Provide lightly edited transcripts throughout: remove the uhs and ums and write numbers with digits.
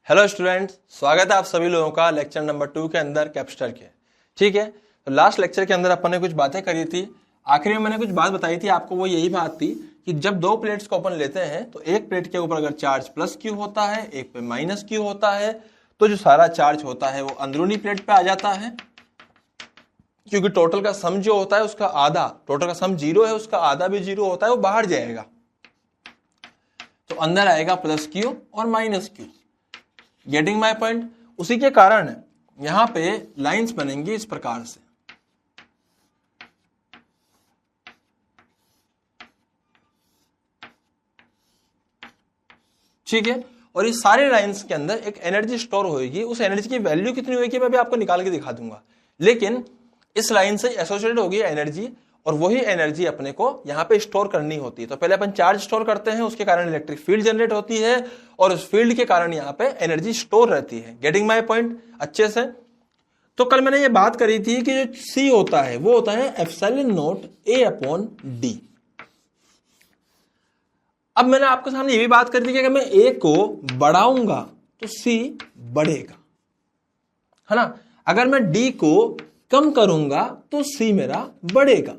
Hello students, स्वागत है आप सभी लोगों का लेक्चर नंबर 2 के अंदर कैपेसिटर के। ठीक है, तो लास्ट लेक्चर के अंदर अपन ने कुछ बातें करी थी। आखिर में मैंने कुछ बात बताई थी आपको, वो यही बात थी कि जब दो प्लेट्स को अपन लेते हैं तो एक प्लेट के ऊपर अगर चार्ज प्लस क्यू होता है, एक पे माइनस क्यू होता है, तो जो सारा चार्ज होता है वो अंदरूनी प्लेट पे आ जाता है, क्योंकि टोटल का सम जो होता है उसका आधा, टोटल का सम 0 है, उसका आधा भी 0 होता है, वो बाहर जाएगा, तो अंदर आएगा प्लस क्यू और minus Q. Getting my point? उसी के कारण यहां पे लाइंस बनेंगी इस प्रकार से। ठीक है, और इस सारे लाइंस के अंदर एक एनर्जी स्टोर होगी। उस एनर्जी की वैल्यू कितनी होगी मैं भी आपको निकाल के दिखा दूंगा, लेकिन इस लाइन से एसोसिएटेड होगी एनर्जी, और वही एनर्जी अपने को यहां पे स्टोर करनी होती है। तो पहले अपन चार्ज स्टोर करते हैं, उसके कारण इलेक्ट्रिक फील्ड जनरेट होती है, और उस फील्ड के कारण यहां पे एनर्जी स्टोर रहती है। गेटिंग माय पॉइंट अच्छे से? तो कल मैंने ये बात करी थी कि जो सी होता है वो होता है एप्सिलॉन नॉट ए अपॉन डी। अब मैंने आपके सामने ये भी बात करी थी कि अगर मैं ए को बढ़ाऊंगा तो सी बढ़ेगा, है ना। अगर मैं डी को कम करूंगा तो सी मेरा बढ़ेगा।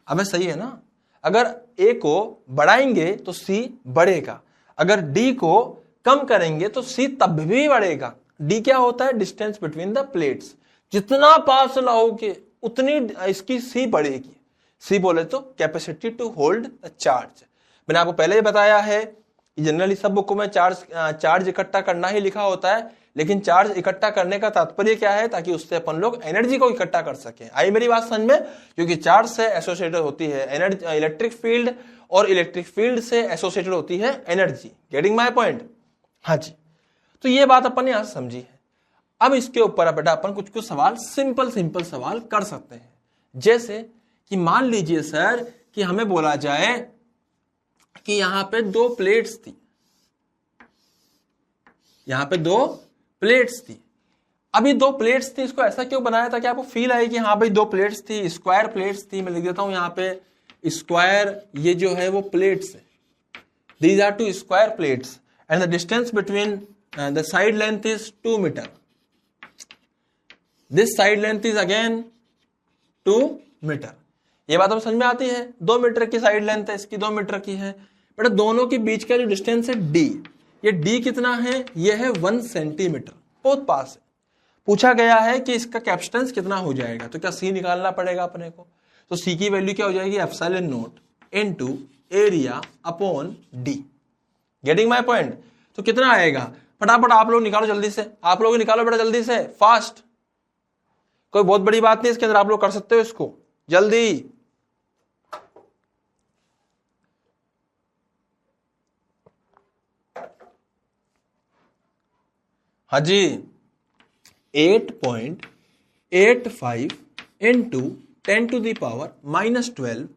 अब सही है ना, अगर ए को बढ़ाएंगे तो सी बढ़ेगा, अगर डी को कम करेंगे तो सी तब भी बढ़ेगा। डी क्या होता है? Distance between the plates. जितना पास लाओगे उतनी इसकी सी बढ़ेगी। सी बोले तो capacity to hold the charge. मैंने आपको पहले ही बताया है कि जनरली सब बुकों में चार्ज इकट्ठा करना ही लिखा होता है, लेकिन चार्ज इकट्ठा करने का तात्पर्य क्या है? ताकि उससे अपन लोग एनर्जी को इकट्ठा कर सके। आई मेरी बात समझ में? क्योंकि चार्ज से एसोसिएटेड होती है एनर्जी, इलेक्ट्रिक फील्ड, और इलेक्ट्रिक फील्ड से एसोसिएटेड होती है एनर्जी। Getting my point? हाँ जी, तो ये बात अपन ने यहां समझी है। अब इसके ऊपर बेटा अपन कुछ सवाल, सिंपल सवाल कर सकते हैं। जैसे कि मान लीजिए सर कि हमें बोला जाए कि यहां पे दो प्लेट्स थी, यहां पे दो प्लेट्स थी। अभी दो प्लेट्स थी, इसको ऐसा क्यों बनाया था कि आपको फील आए कि हाँ भाई दो प्लेट्स थी, स्क्वायर प्लेट्स थी। मैं लिख देता हूं यहां पे स्क्वायर, ये जो है वो प्लेट्स है, these are two square plates and the distance between the side length is 2 metre, this side length is again 2 metre. ये बात अब समझ में आती है? 2 मीटर की साइड लेंथ है, इसकी 2 मीटर की है। बेटा दोनों के बीच का जो डिस्टेंस है डी, ये डी कितना है? ये है 1 सेंटीमीटर, बहुत पास है। पूछा गया है कि इसका कैपेसिटेंस कितना हो जाएगा, तो क्या सी निकालना पड़ेगा अपने को। तो सी की वैल्यू क्या हो जाएगी? Epsilon not into area upon D. Getting my point? तो कितना आएगा? फटाफट आप लोग निकालो जल्दी से, आप लोग निकालो बेटा जल्दी से, फास्ट। कोई बहुत बड़ी बात नहीं इसके अंदर, आप लोग कर सकते हो इसको जल्दी। हाँ जी, 8.85 into 10⁻⁻12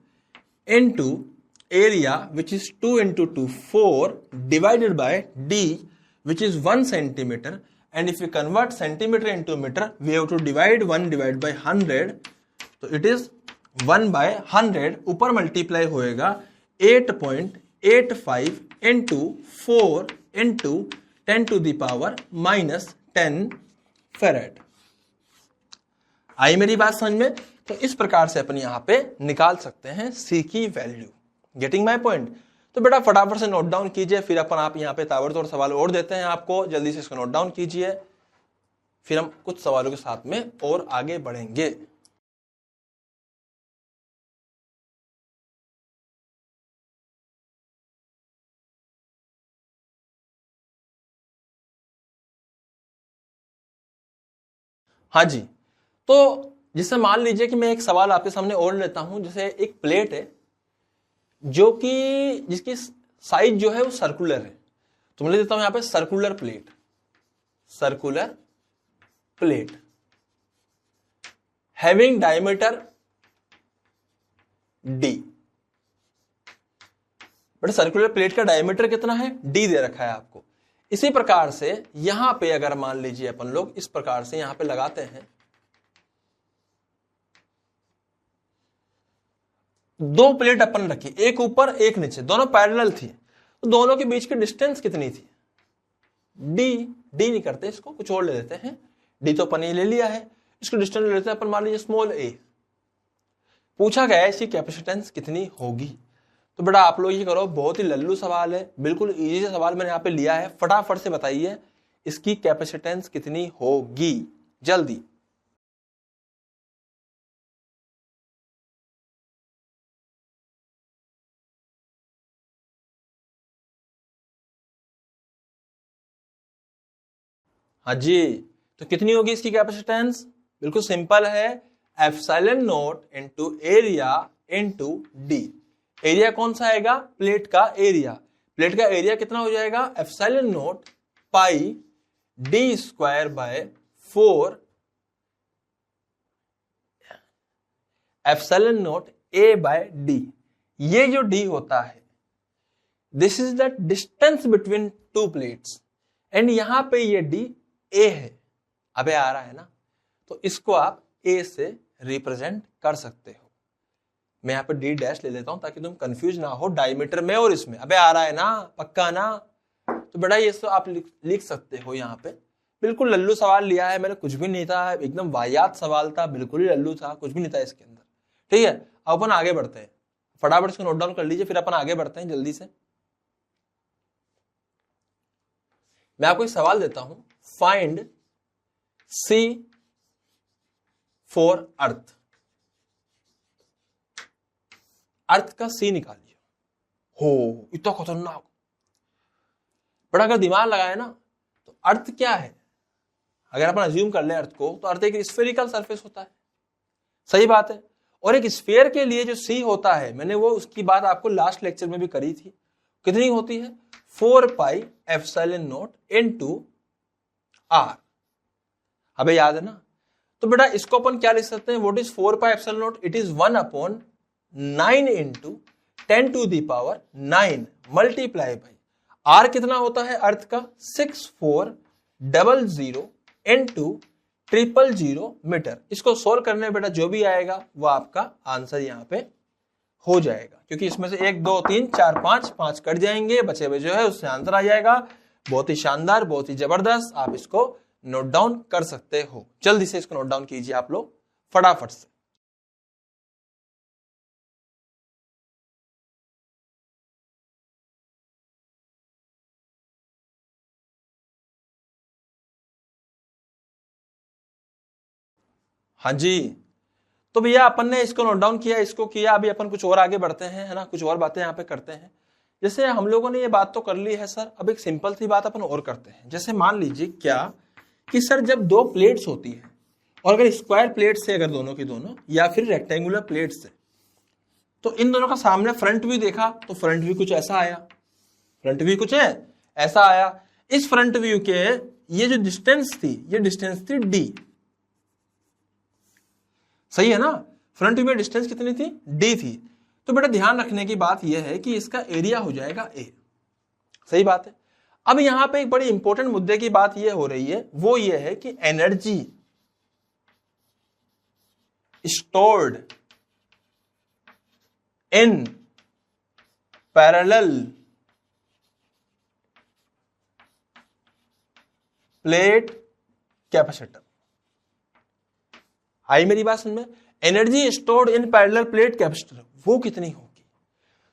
into area which is 2 into 2 4 divided by D which is 1 centimetre, and if you convert centimetre into metre we have to divide 1 divide by 100, तो इट इज 1/100। ऊपर मल्टीप्लाई होएगा 8.85 इंटू 4 इंटू 10⁻⁻10 फेरेड। आई मेरी बात समझ में? तो इस प्रकार से अपन यहां पे निकाल सकते हैं सी की वैल्यू। Getting my point? तो बेटा फटाफट से नोट डाउन कीजिए, फिर अपन आप यहां पे ताबड़तोड़ सवाल और देते हैं आपको, जल्दी से इसको नोट डाउन कीजिए, फिर हम कुछ सवालों के साथ में और आगे बढ़ेंगे। हाँ जी, तो जिससे मान लीजिए कि मैं एक सवाल आपके सामने और लेता हूं। जैसे एक प्लेट है जो कि जिसकी साइज जो है वो सर्कुलर है, तो मैं ले देता हूं यहां पे circular plate, circular plate having diameter D. But circular plate का डायमीटर कितना है? डी दे रखा है आपको। इसी प्रकार से यहां पे अगर मान लीजिए अपन लोग इस प्रकार से यहां पे लगाते हैं, दो प्लेट अपन रखी, एक ऊपर एक नीचे, दोनों पैरेलल थी, तो दोनों के बीच की डिस्टेंस कितनी थी? डी नहीं करते, इसको कुछ और ले लेते हैं। डी तो अपन ये ले लिया है, इसको डिस्टेंस ले लेते हैं अपन, मान लीजिए स्मॉल ए। पूछा गया है इसकी कैपेसिटेंस कितनी होगी। तो बेटा आप लोग ये करो, बहुत ही लल्लू सवाल है, बिल्कुल इजी सा सवाल मैंने यहाँ पे लिया है, फटाफट से बताइए इसकी कैपेसिटेंस कितनी होगी, जल्दी। हाँ जी, तो कितनी होगी इसकी कैपेसिटेंस? बिल्कुल सिंपल है, epsilon not into area into D. Area कौन सा आएगा? प्लेट का एरिया। प्लेट का एरिया कितना हो जाएगा? Epsilon naught pi D square by 4 epsilon naught A by D. ये जो डी होता है, this is the distance between two plates, and यहां पे ये डी ए है। अबे आ रहा है ना, तो इसको आप ए से रिप्रेजेंट कर सकते हो। मैं यहां पे डी डैश ले लेता हूं ताकि तुम कंफ्यूज ना हो डायमीटर में और इसमें। अबे आ रहा है ना, पक्का ना? तो बेटा ये तो आप लिख सकते हो यहाँ पे। बिल्कुल लल्लू सवाल लिया है मैंने, कुछ भी नहीं था, एकदम वाहियात सवाल था, बिल्कुल ही लल्लू था, कुछ भी नहीं था इसके अंदर। ठीक है, अब अपन आगे बढ़ते हैं, फटाफट इसको नोट डाउन कर लीजिए, फिर अपन आगे बढ़ते हैं जल्दी से। मैं आपको एक सवाल देता हूं, फाइंड सी फॉर अर्थ। अर्थ का सी निकालिए। हो, इतना खतरनाक। बड़ा अगर दिमाग लगाए ना, तो अर्थ क्या है? अगर अपन अज्यूम कर ले अर्थ को, तो अर्थ एक स्फेरिकल सरफेस होता है। सही बात है। और एक स्फीयर के लिए जो सी होता है, मैंने वो उसकी बात आपको लास्ट लेक्चर में भी करी थी, कितनी होती है? 4 pi epsilon not into R. अबे याद है ना? तो बेटा इसको अपन क्या लिख सकते हैं? What is 4 pi epsilon naught? It is 1/9 into 10⁹ multiply by R. कितना होता है अर्थ का? 6400 इंटू 000 मीटर। इसको सोल्व करने में बेटा जो भी आएगा वो आपका आंसर यहाँ पे हो जाएगा, क्योंकि इसमें से 1 2 3 4 5 कट जाएंगे, बचे हुए जो है उससे आंसर आ जाएगा। बहुत ही शानदार, बहुत ही जबरदस्त। आप इसको नोट डाउन कर सकते हो। जल्दी से इसको नोट डाउन कीजिए आप लोग फटाफट से। हाँ जी, तो भैया अपन ने इसको नोट डाउन किया, इसको किया। अभी अपन कुछ और आगे बढ़ते हैं, है ना, कुछ और बातें यहाँ पे करते हैं। जैसे हम लोगों ने ये बात तो कर ली है सर, अब एक सिंपल सी बात अपन और करते हैं। जैसे मान लीजिए क्या कि सर जब दो प्लेट्स होती है, और अगर स्क्वायर प्लेट से अगर दोनों की दोनों, या फिर रेक्टेंगुलर प्लेट से, तो इन दोनों का सामने फ्रंट व्यू देखा तो फ्रंट व्यू कुछ ऐसा आया, फ्रंट व्यू कुछ है ऐसा आया। इस फ्रंट व्यू के ये जो डिस्टेंस थी, ये डिस्टेंस थी डी। सही है ना? फ्रंट व्यू में डिस्टेंस कितनी थी? डी थी। तो बेटा ध्यान रखने की बात यह है कि इसका एरिया हो जाएगा ए। सही बात है। अब यहां पे एक बड़ी इंपॉर्टेंट मुद्दे की बात यह हो रही है, वो ये है कि energy stored in parallel plate capacitor. आई मेरी बात समझ में? Energy stored in parallel plate capacitor वो कितनी होगी?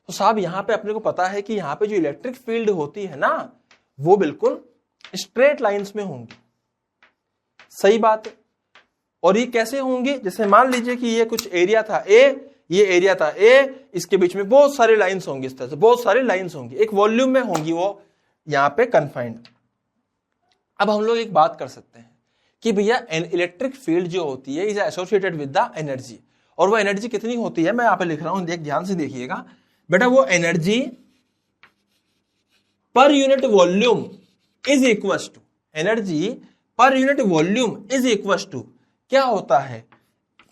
तो साहब यहां पे अपने को पता है कि यहां पे जो इलेक्ट्रिक फील्ड होती है ना, वो बिल्कुल स्ट्रेट लाइंस में होंगी। सही बात है। और ये कैसे होंगी? जैसे मान लीजिए कि ये कुछ एरिया था ए, ये एरिया था ए, इसके बीच में बहुत सारी लाइंस होंगी, इस तरह से बहुत सारी लाइंस होंगी, एक वॉल्यूम में होंगी वो यहां पे कन्फाइंड। अब हम लोग एक बात कर सकते हैं कि भैया इलेक्ट्रिक फील्ड जो होती है is associated with the energy, और वो एनर्जी कितनी होती है मैं यहां पे लिख रहा हूं, ध्यान से देखिएगा बेटा। वो energy per unit volume is equal to, energy per unit volume is equal to क्या होता है?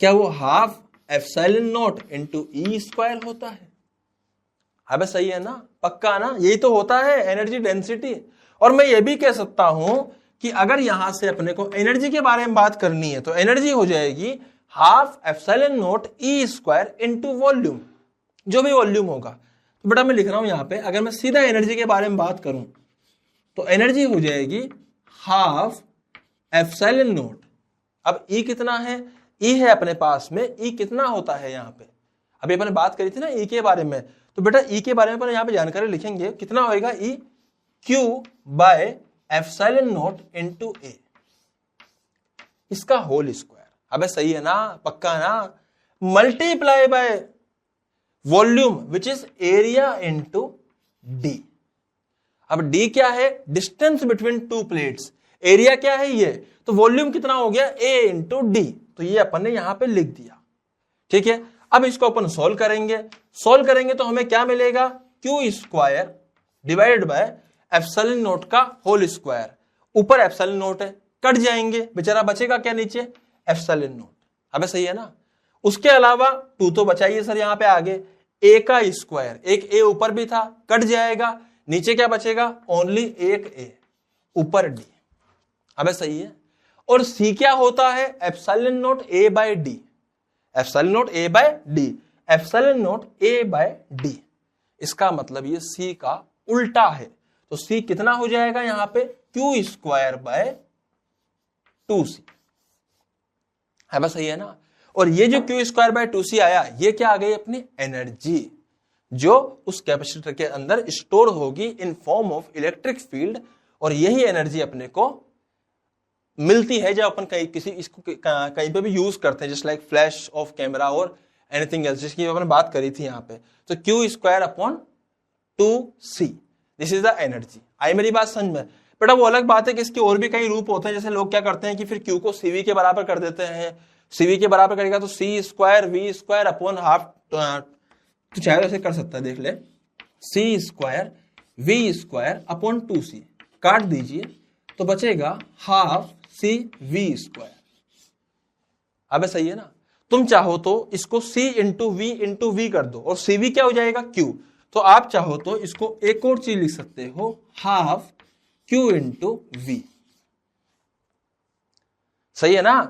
क्या वो half epsilon not into E square होता है? अब सही है ना? पक्का ना? यही तो होता है एनर्जी डेंसिटी। और मैं ये भी कह सकता हूं कि अगर यहां से अपने को एनर्जी के बारे में बात करनी है तो एनर्जी हो जाएगी half epsilon not E square into volume, जो भी वॉल्यूम होगा। तो बेटा मैं लिख रहा हूं यहां पे, अगर मैं सीधा एनर्जी के बारे में बात करूं तो एनर्जी हो जाएगी हाफ एप्सिलॉन नॉट। अब ई कितना है, ई है अपने पास में, ई कितना होता है यहाँ पे, अभी अपने बात करी थी ना ई के बारे में, तो बेटा ई के बारे में अपन यहाँ पे जानकारी लिखेंगे, कितना होएगा E Q by epsilon not into A, इसका होल स्क्वायर। अबे सही है ना, पक्का ना, multiply by volume which is area into D. अब डी क्या है, distance between two plates, area क्या है ये, तो वॉल्यूम कितना हो गया ए इंटू डी, तो ये अपन ने यहां पे लिख दिया। ठीक है, अब इसको अपन सोल्व करेंगे, सोल्व करेंगे तो हमें क्या मिलेगा, Q square divided by epsilon not का होल स्क्वायर, ऊपर एप्सिलॉन नॉट है, कट जाएंगे, बेचारा बचेगा क्या नीचे, एप्सिलॉन नॉट। अबे सही है ना, उसके अलावा 2 तो बचाइए सर यहाँ पे आगे, ए का स्क्वायर, एक ए ऊपर भी था, कट जाएगा, नीचे क्या बचेगा, ओनली एक ए, ऊपर डी। अबे सही है, और सी क्या होता है, epsilon naught A by D, epsilon naught A by D, epsilon naught A by D, इसका मतलब ये सी का उल्टा है, तो सी कितना हो जाएगा यहां पे, क्यू स्क्वायर बाय 2c। है बस सही है ना, और ये जो क्यू स्क्वायर बाय 2c आया, ये क्या आ गई अपनी एनर्जी, जो उस कैपेसिटर के अंदर स्टोर होगी in form of electric field, और यही एनर्जी अपने को मिलती है जब अपन कहीं किसी इसको कहीं पे भी यूज करते हैं, just like flash of camera और एनीथिंग एल्स, जिसकी अपन बात करी थी यहाँ पे। तो Q square upon 2c, this is the energy. आई मेरी बात समझ में बेटा? वो अलग बात है कि इसके और भी कई रूप होते हैं, जैसे लोग क्या करते हैं कि फिर क्यू को सीवी के बराबर कर देते हैं, सीवी के बराबर करेगा तो C square V square upon half, तो चाहे ऐसे कर सकता है, देख ले, C square V square upon 2c, काट दीजिए तो बचेगा हाफ सी वी स्क्वायर। अब सही है ना, तुम चाहो तो इसको c इंटू वी कर दो, और सी वी क्या हो जाएगा, q, तो आप चाहो तो इसको एक और चीज लिख सकते हो, हाफ q इंटू वी। सही है ना,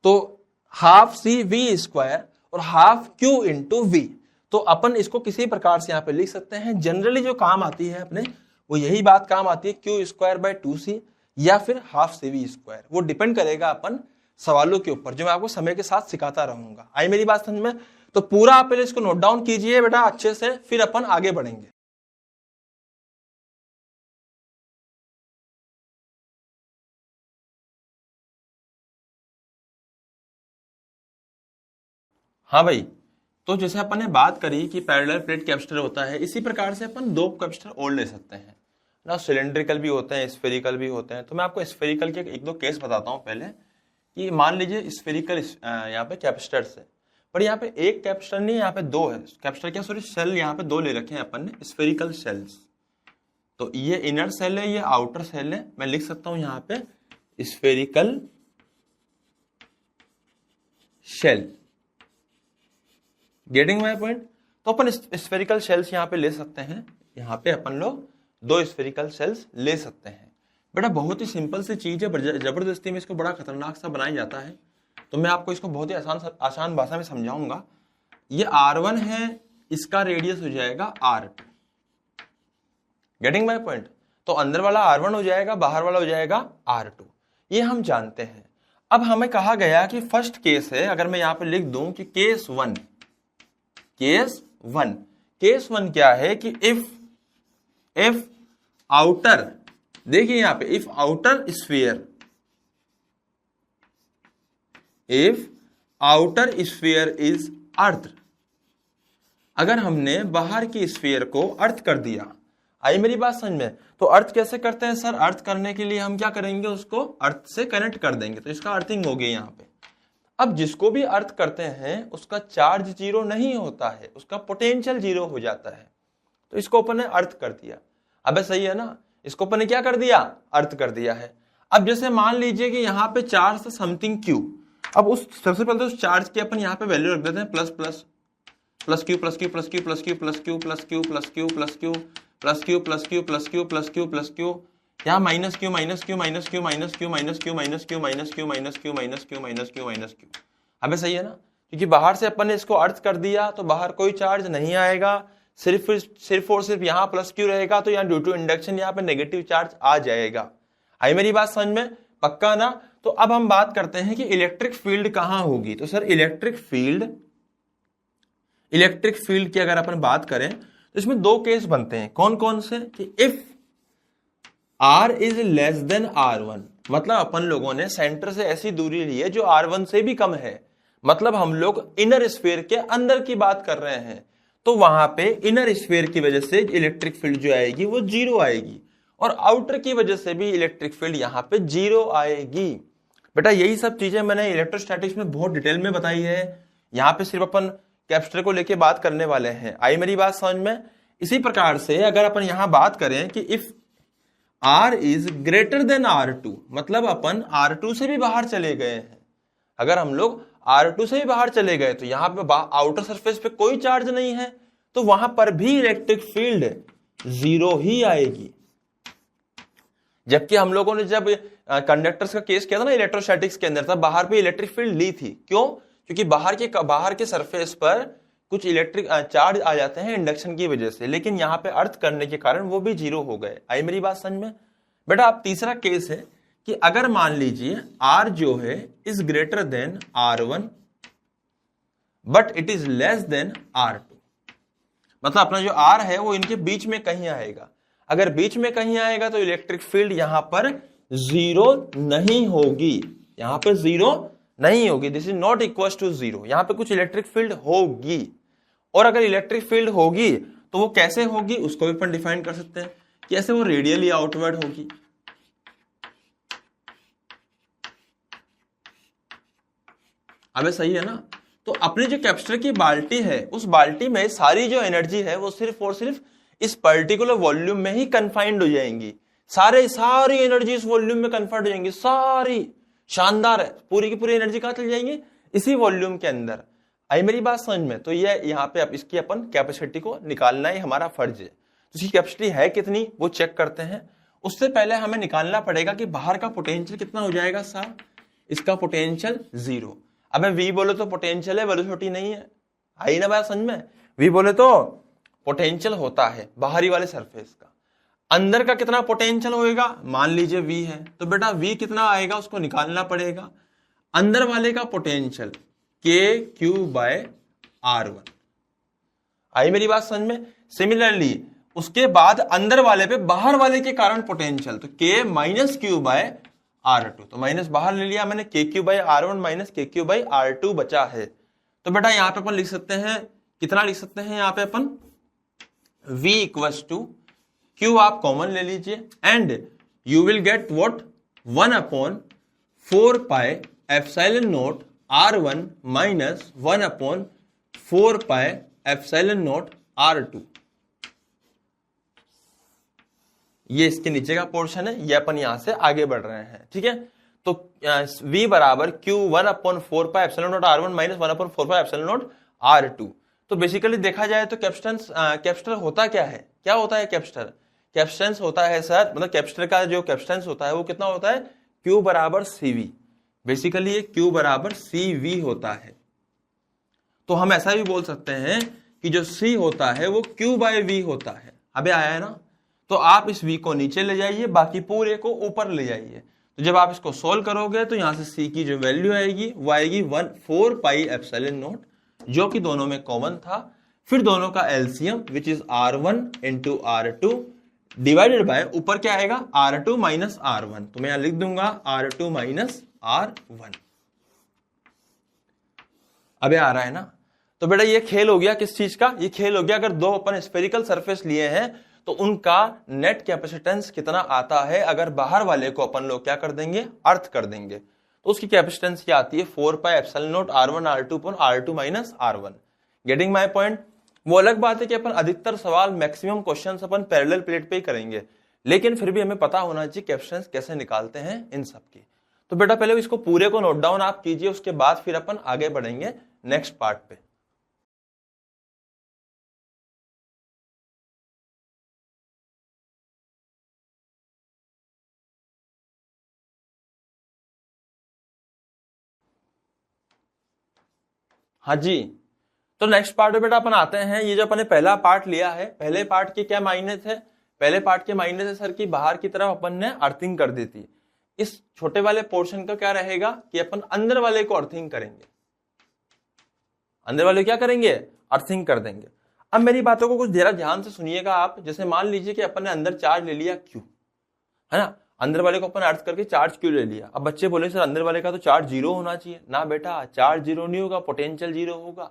तो हाफ सी वी स्क्वायर और हाफ q इंटू वी, तो अपन इसको किसी प्रकार से यहां पे लिख सकते हैं। जनरली जो काम आती है अपने, वो यही बात काम आती है, क्यू स्क्वायर बाय 2c या फिर हाफ सी वी स्क्वायर, वो डिपेंड करेगा अपन सवालों के ऊपर, जो मैं आपको समय के साथ सिखाता रहूंगा। आई मेरी बात समझ में? तो पूरा आप पहले इसको नोट डाउन कीजिए बेटा अच्छे से, फिर अपन आगे बढ़ेंगे। हाँ भाई, तो जैसे अपन ने बात करी कि पैरेलल प्लेट कैपेसिटर होता है, इसी प्रकार से अपन 2 कैपेसिटर और ले सकते हैं ना, सिलेंड्रिकल भी होते हैं, स्फेरिकल भी होते हैं। तो मैं आपको स्फेरिकल के 1-2 केस बताता हूं पहले, कि मान लीजिए स्फेरिकल यहाँ पे कैपेसिटर है, पर यहाँ पे एक कैपेसिटर नहीं, यहाँ पे 2 है कैपेसिटर, क्या सॉरी सेल यहाँ पे 2 ले रखे हैं अपन ने, स्फेरिकल सेल्स। तो ये इनर सेल है, ये आउटर सेल है, मैं लिख सकता हूं यहाँ पे spherical shell. Getting my point? तो अपन स्फेरिकल सेल्स यहाँ पे ले सकते हैं, यहाँ पे अपन लोग 2 स्फेरिकल सेल्स ले सकते हैं। बेटा बहुत ही सिंपल सी चीज है, जबरदस्ती में इसको बड़ा खतरनाक सा बनाया जाता है, तो मैं आपको इसको बहुत ही आसान भाषा में समझाऊंगा। ये R1 है, इसका रेडियस हो जाएगा R2। Getting my point? तो अंदर वाला R1 हो जाएगा, बाहर वाला हो जाएगा R2, ये हम जानते हैं। अब हमें कहा गया कि फर्स्ट केस है, अगर मैं यहाँ पे लिख दूं कि केस 1 क्या है कि इफ आउटर, देखिए यहां पे if outer sphere is earth, अगर हमने बाहर की स्फीयर को अर्थ कर दिया। आई मेरी बात समझ में? तो अर्थ कैसे करते हैं सर? अर्थ करने के लिए हम क्या करेंगे, उसको अर्थ से कनेक्ट कर देंगे, तो इसका अर्थिंग हो गई यहां पे। अब जिसको भी अर्थ करते हैं उसका चार्ज 0 नहीं होता है, उसका पोटेंशियल 0 हो जाता है, तो इसको अपन ने अर्थ कर दिया। अबे सही है ना, इसको अपन ने क्या कर दिया, अर्थ कर दिया है। अब जैसे मान लीजिए कि यहाँ पे चार्ज था समथिंग क्यू, अब उस सबसे पहले तो उस चार्ज की अपन यहाँ पे वैल्यू रख देते हैं plus plus plus Q plus Q plus Q plus Q plus Q plus Q plus Q plus Q plus Q plus Q plus Q plus Q plus Q, यहाँ minus Q minus Q minus Q minus Q minus Q minus Q minus Q minus Q minus Q minus Q minus Q. अबे सही है ना, क्योंकि बाहर से अपन ने इसको अर्थ कर दिया तो बाहर कोई चार्ज नहीं आएगा, सिर्फ और सिर्फ यहाँ प्लस क्यू रहेगा, तो यहाँ ड्यू टू इंडक्शन यहाँ पे नेगेटिव चार्ज आ जाएगा। आई मेरी बात समझ में? पक्का ना? तो अब हम बात करते हैं कि इलेक्ट्रिक फील्ड कहां होगी। तो सर इलेक्ट्रिक फील्ड की अगर अपन बात करें तो इसमें दो केस बनते हैं। कौन कौन से? कि if R is less than R1, मतलब अपन लोगों ने सेंटर से ऐसी दूरी ली है जो R1 से भी कम है, मतलब हम लोग इनर स्फीयर के अंदर की बात कर रहे हैं, तो वहां पे इनर स्फीयर की वजह से इलेक्ट्रिक फील्ड जो आएगी वो जीरो आएगी, और आउटर की वजह से भी इलेक्ट्रिक फील्ड यहां पे जीरो आएगी। बेटा यही सब चीजें मैंने इलेक्ट्रोस्टैटिक्स में बहुत डिटेल में बताई है, यहां पे सिर्फ अपन कैपेसिटर को लेके बात करने वाले हैं। आई मेरी बात समझ में? इसी प्रकार से अगर अपन यहां बात करें कि if R is greater than R2, मतलब अपन R2 से भी बाहर चले गए हैं। अगर हम लोग R2 से भी बाहर चले गए तो यहां पे आउटर सरफेस पे कोई चार्ज नहीं है, तो वहां पर भी इलेक्ट्रिक फील्ड जीरो ही आएगी। जबकि हम लोगों ने जब कंडक्टर्स का केस किया था ना इलेक्ट्रोस्टैटिक्स के अंदर, तब बाहर पे इलेक्ट्रिक फील्ड ली थी। क्यों? क्योंकि बाहर के सरफेस पर कुछ इलेक्ट्रिक चार्ज आ जाते हैं इंडक्शन की वजह से, लेकिन यहां पे अर्थ करने के कारण वो भी जीरो हो गए। आई मेरी बात समझ में? बेटा अब तीसरा केस है कि अगर मान लीजिए R जो है is greater than R1 but it is less than R2, मतलब अपना जो R है वो इनके बीच में कहीं आएगा। अगर बीच में कहीं आएगा तो इलेक्ट्रिक फील्ड यहां पर जीरो नहीं होगी, यहां पर जीरो नहीं होगी। This is not equal to zero, यहां पे कुछ इलेक्ट्रिक फील्ड होगी, और अगर इलेक्ट्रिक फील्ड होगी तो वो कैसे होगी उसको भी अपन डिफाइन कर सकते हैं। कैसे? वो रेडियली आउटवर्ड होगी। अबे सही है ना? तो अपनी जो कैपेसिटर की बाल्टी है उस बाल्टी में सारी जो एनर्जी है वो सिर्फ और सिर्फ इस पर्टिकुलर वॉल्यूम में ही कन्फाइंड हो जाएंगी। सारी एनर्जी इस वॉल्यूम में कन्फाइंड हो जाएंगी, सारी शानदार है, पूरी की पूरी एनर्जी कहां चली जाएंगी? इसी वॉल्यूम के अंदर। आई मेरी बात समझ में? तो ये यहाँ पे अब इसकी अपन कैपेसिटी को निकालना ही हमारा फर्ज है। तो इसकी कैपेसिटी है कितनी वो चेक करते हैं। उससे पहले हमें निकालना पड़ेगा कि बाहर का पोटेंशियल कितना हो जाएगा साहब? इसका पोटेंशियल जीरो। अब V बोले तो पोटेंशियल है, वेलोसिटी नहीं है। आई ना बात समझ में? V बोले तो पोटेंशियल होता है बाहरी वाले सरफेस का, अंदर का कितना पोटेंशियल होएगा? मान लीजिए V है, तो बेटा V कितना आएगा उसको निकालना पड़ेगा। अंदर वाले का पोटेंशियल KQ/R1। आई मेरी बात समझ में? सिमिलरली उसके बाद अंदर वाले पे बाहर वाले के कारण पोटेंशियल, तो K-Q/R2, तो माइनस बाहर ले लिया मैंने, KQ/R1 माइनस KQ/R2 बचा है। तो बेटा यहां पे अपन लिख सकते हैं, कितना लिख सकते हैं यहां पे अपन? V इक्वल्स टू Q आप कॉमन ले लीजिए and you will get what? 1/4πε0 R1 minus 1/4πε0 R2। ये इसके नीचे का पोर्शन है, ये अपन यहां से आगे बढ़ रहे हैं, ठीक है। तो V बराबर Q 1/4πε0 R1 माइनस 1/4πε0 R2। तो बेसिकली देखा जाए तो कैपेसिटर होता क्या है? क्या होता है कैपेसिटर? कैपेसिटेंस होता है सर, मतलब कैपेसिटर का जो कैपेसिटेंस होता है वो कितना होता है? Q बराबर CV। बेसिकली ये Q बराबर CV होता है। तो हम ऐसा भी बोल सकते हैं कि जो C होता है वो Q/V होता है। अबे आया है ना? तो आप इस V को नीचे ले जाइए, बाकी पूरे को ऊपर ले जाइए। तो जब आप इसको सोल्व करोगे तो यहां से C की जो वैल्यू आएगी वो आएगी 1/4πε0, जो कि दोनों में कॉमन था। फिर दोनों का LCM which is R1 into R2 divided by ऊपर क्या आएगा? R2 minus R1। तो मैं यहां लिख दूंगा R2 माइनस R1। अबे आ रहा है ना? तो बेटा ये खेल हो गया किस चीज का? ये खेल हो गया अगर दो अपन स्फेरिकल सरफेस लिए हैं तो उनका नेट कैपेसिटेंस कितना आता है, अगर बाहर वाले को अपन लोग क्या कर देंगे? अर्थ कर देंगे। तो उसकी कैपेसिटेंस क्या आती है? 4πε0 R1 R2 पर R2 minus R1। Getting my point? वो अलग बात है कि अपन अधिकतर सवाल मैक्सिमम क्वेश्चंस अपन पैरेलल प्लेट पे ही करेंगे, लेकिन फिर भी हमें पता होना चाहिए कैपेसिटेंस कैसे निकालते हैं इन सब की। तो बेटा पहले इसको पूरे को नोट डाउन आप कीजिए, उसके बाद फिर अपन आगे बढ़ेंगे नेक्स्ट पार्ट पे। हाँ जी, तो नेक्स्ट पार्ट में बेटा अपन आते हैं, ये जो अपन ने पहला पार्ट लिया है, पहले पार्ट के क्या मायने थे? पहले पार्ट के मायने थे सर की बाहर की तरफ अपन ने अर्थिंग कर दी थी। इस छोटे वाले पोर्शन का क्या रहेगा कि अपन अंदर वाले को अर्थिंग करेंगे, अंदर वाले क्या करेंगे? अर्थिंग कर देंगे। अब मेरी बातों को कुछ जरा ध्यान से सुनिएगा आप। जैसे मान लीजिए कि अपन ने अंदर चार्ज ले लिया Q, है ना, अंदर वाले को अपन अर्थ करके चार्ज Q ले लिया। अब बच्चे बोले सर अंदर वाले का तो चार्ज 0 होना चाहिए ना। बेटा चार्ज 0 नहीं होगा, पोटेंशियल 0 होगा।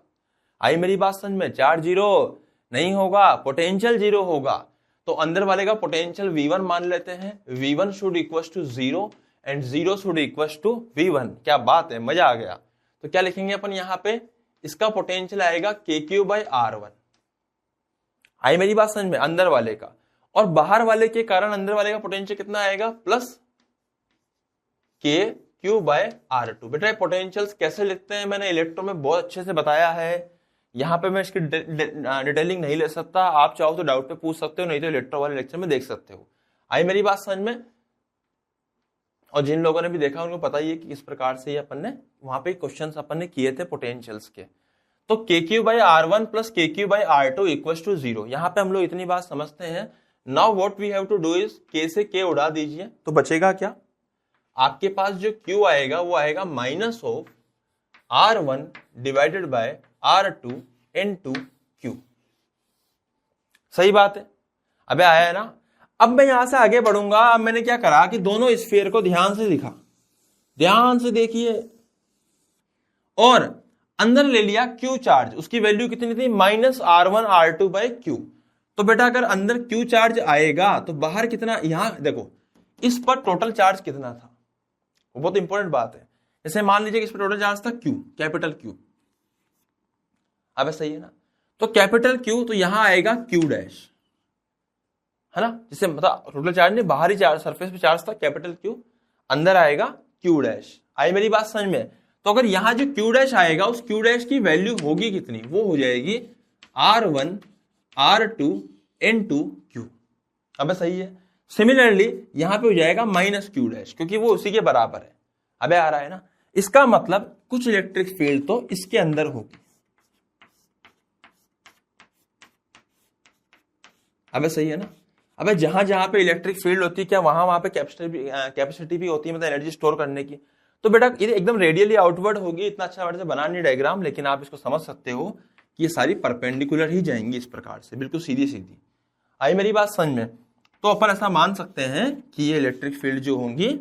आई मेरी बात समझ में? चार्ज 0 नहीं होगा, पोटेंशियल 0 होगा। तो अंदर वाले का पोटेंशियल V1 मान लेते हैं। V1 should equal to 0 and 0 should equal to V1। क्या बात है, मजा आ गया। तो क्या लिखेंगे अपन यहाँ पे? इसका पोटेंशियल आएगा KQ/R1। आई मेरी बात समझ में? अंदर वाले का। और बाहर वाले के कारण अंदर वाले का पोटेंशियल कितना आएगा? Plus KQ/R2। बेटा पोटेंशियल्स कैसे लिखते हैं मैंने इलेक्ट्रो में बहुत अच्छे से बताया है, यहां पे मैं इसकी डिटेलिंग नहीं ले सकता। आप चाहो तो डाउट पे पूछ सकते हो, नहीं तो इलेक्ट्रो वाले लेक्चर में देख सकते हो। आई मेरी बात समझ में? और जिन लोगों ने भी देखा उनको पता ही है कि किस प्रकार से ये अपन ने वहां पे क्वेश्चंस अपन ने किए थे पोटेंशियल्स के। तो KQ/R1 plus KQ/R2 equal to 0। यहां पे हम लोग इतनी बात समझते हैं। Now what we have to do is K से K उड़ा दीजिए, तो बचेगा क्या? आपके पास जो Q आएगा वो आएगा minus of R1 divided by R2 into Q। सही बात है? अबे आया है ना। अब मैं यहां से आगे बढ़ूंगा। अब मैंने क्या करा कि दोनों स्फीयर को ध्यान से लिखा, ध्यान से देखिए, और अंदर ले लिया Q चार्ज। उसकी वैल्यू कितनी थी? Minus R1 R2 by Q। तो बेटा अगर अंदर Q चार्ज आएगा तो बाहर कितना? यहां देखो इस पर टोटल चार्ज कितना था, वो बहुत इंपॉर्टेंट बात है। जैसे मान लीजिए कि इस पर टोटल चार्ज था Q, कैपिटल Q। अब सही है ना? तो कैपिटल Q, तो यहां आएगा Q डैश, है ना, जिससे मतलब टोटल चार्ज नहीं, बाहरी चार्ज सरफेस पे चार्ज था कैपिटल Q, अंदर आएगा Q डैश। आई मेरी बात समझ में? तो अगर यहां जो Q डैश आएगा उस Q डैश की वैल्यू होगी कितनी? वो हो जाएगी R1 R2 इनटू Q। अब सही है। सिमिलरली यहां पे हो जाएगा माइनस Q डैश, क्योंकि वो उसी के बराबर है। अबे आ रहा है ना? इसका मतलब कुछ इलेक्ट्रिक फील्ड तो इसके अंदर होगी। अबे सही है ना? अबे जहां जहां पे इलेक्ट्रिक फील्ड होती है क्या वहां पे कैपेसिटी भी होती है, मतलब एनर्जी स्टोर करने की। तो बेटा ये एकदम रेडियली आउटवर्ड होगी। इतना अच्छा वर्ड से बना नहीं डायग्राम, लेकिन आप इसको समझ सकते हो कि ये सारी परपेंडिकुलर ही जाएंगी इस प्रकार से, बिल्कुल सीधी सीधी। आई मेरी बात समझ में? तो अपन ऐसा मान सकते हैं कि ये इलेक्ट्रिक फील्ड जो होंगी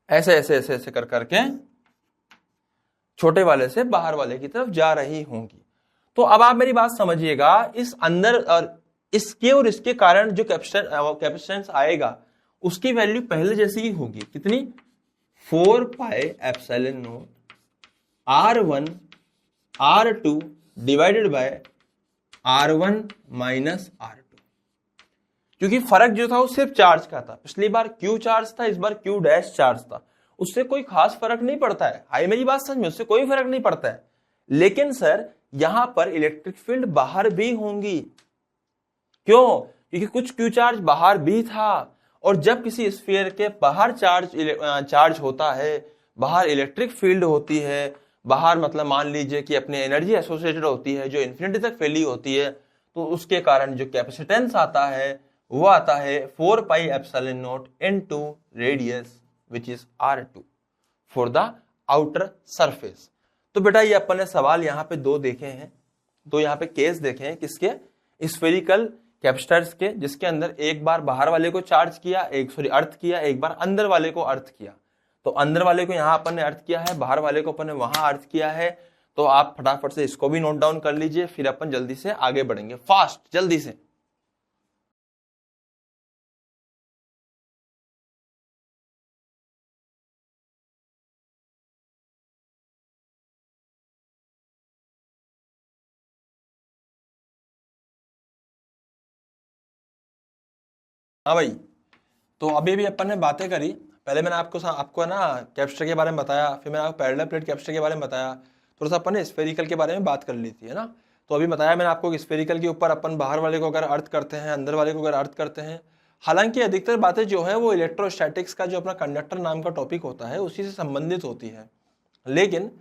ऐसे ऐसे ऐसे ऐसे कर करके छोटे वाले से बाहर वाले की तरफ जा रही होंगी। तो अब आप मेरी बात समझिएगा, इस अंदर और इसके और इसके कारण जो कैपेसिटेंस आएगा उसकी वैल्यू पहले जैसी ही होगी। कितनी? 4 pi epsilon not R1 R2 divided by R1 minus R2। क्योंकि फर्क जो था वो सिर्फ चार्ज का था। पिछली बार Q चार्ज था, इस बार Q डैश चार्ज था। उससे कोई खास फर्क नहीं पड़ता है। आई मेरी बात समझ में? उससे कोई फर्क नहीं पड़ता है। लेकिन सर यहां पर इलेक्ट्रिक फील्ड बाहर भी होंगी। क्यों? क्योंकि कुछ Q चार्ज बाहर भी था, और जब किसी स्फीयर के बाहर चार्ज होता है, बाहर इलेक्ट्रिक फील्ड होती है, बाहर मतलब मान लीजिए कि अपनी एनर्जी एसोसिएटेड होती है जो इन्फिनिटी तक फैली होती है, तो उसके कारण जो कैपेसिटेंस आता है वो आता है 4 pi epsilon not into radius which is R2 for the outer surface. तो बेटा ये अपन ने सवाल यहाँ पे दो देखे हैं, दो यहाँ पे केस देखे हैं। किसके? स्फेरिकल कैपेसिटर्स के, जिसके अंदर एक बार बाहर वाले को चार्ज किया, अर्थ किया, एक बार अंदर वाले को अर्थ किया। तो अंदर वाले को यहां अपन ने अर्थ किया है, बाहर वाले को अपन ने वहां अर्थ किया है। तो आप फटाफट से इसको भी नोट डाउन कर लीजिए, फिर अपन जल्दी से आगे बढ़ेंगे, फास्ट जल्दी से। हाँ भाई, तो अभी भी अपन ने बातें करी। पहले मैंने आपको ना कैपेसिटर के बारे में बताया, फिर मैंने आपको पैरेलल प्लेट कैपेसिटर के बारे में बताया, थोड़ा सा अपन ने स्फेरिकल के बारे में बात कर ली थी, है ना। तो अभी बताया मैंने आपको कि स्फेरिकल के ऊपर अपन बाहर वाले को अगर अर्थ करते हैं, अंदर वाले को अगर अर्थ करते हैं। हालांकि अधिकतर बातें जो है वो इलेक्ट्रोस्टैटिक्स का जो अपना कंडक्टर नाम का टॉपिक होता है उसी से संबंधित होती है, लेकिन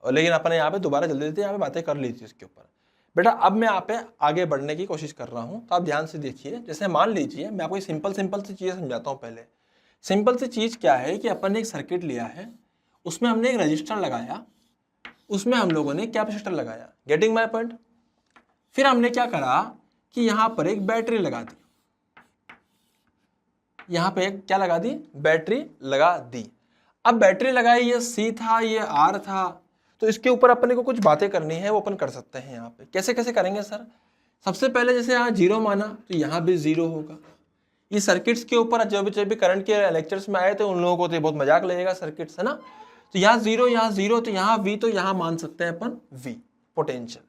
और लेकिन अपन यहाँ पे दोबारा जल्दी जल्दी यहाँ पे बातें कर ली थी इसके ऊपर। बेटा अब मैं यहाँ पे आगे बढ़ने की कोशिश कर रहा हूँ, तो आप ध्यान से देखिए। जैसे मान लीजिए मैं आपको सिंपल सी चीज़ें समझाता हूँ। पहले सिंपल सी चीज़ क्या है कि अपन ने एक सर्किट लिया है, उसमें हमने एक रजिस्टर लगाया, उसमें हम लोगों ने कैपेसिटर लगाया, गेटिंग माय पॉइंट। फिर हमने क्या करा कि यहाँ पर एक बैटरी लगा दी, यहाँ पे क्या लगा दी, बैटरी लगा दी। अब बैटरी लगाई, ये सी था, ये आर था, तो इसके ऊपर अपने को कुछ बातें करनी है, वो अपन कर सकते हैं। यहाँ पे कैसे कैसे करेंगे सर? सबसे पहले जैसे यहाँ 0 माना तो यहाँ भी 0 होगा। ये सर्किट्स के ऊपर जब भी करंट के लेक्चर्स में आए थे उन लोगों को तो बहुत मजाक लगेगा सर्किट्स, है ना। तो यहाँ 0, यहाँ 0, तो यहाँ V, तो यहाँ मान सकते हैं अपन V पोटेंशियल।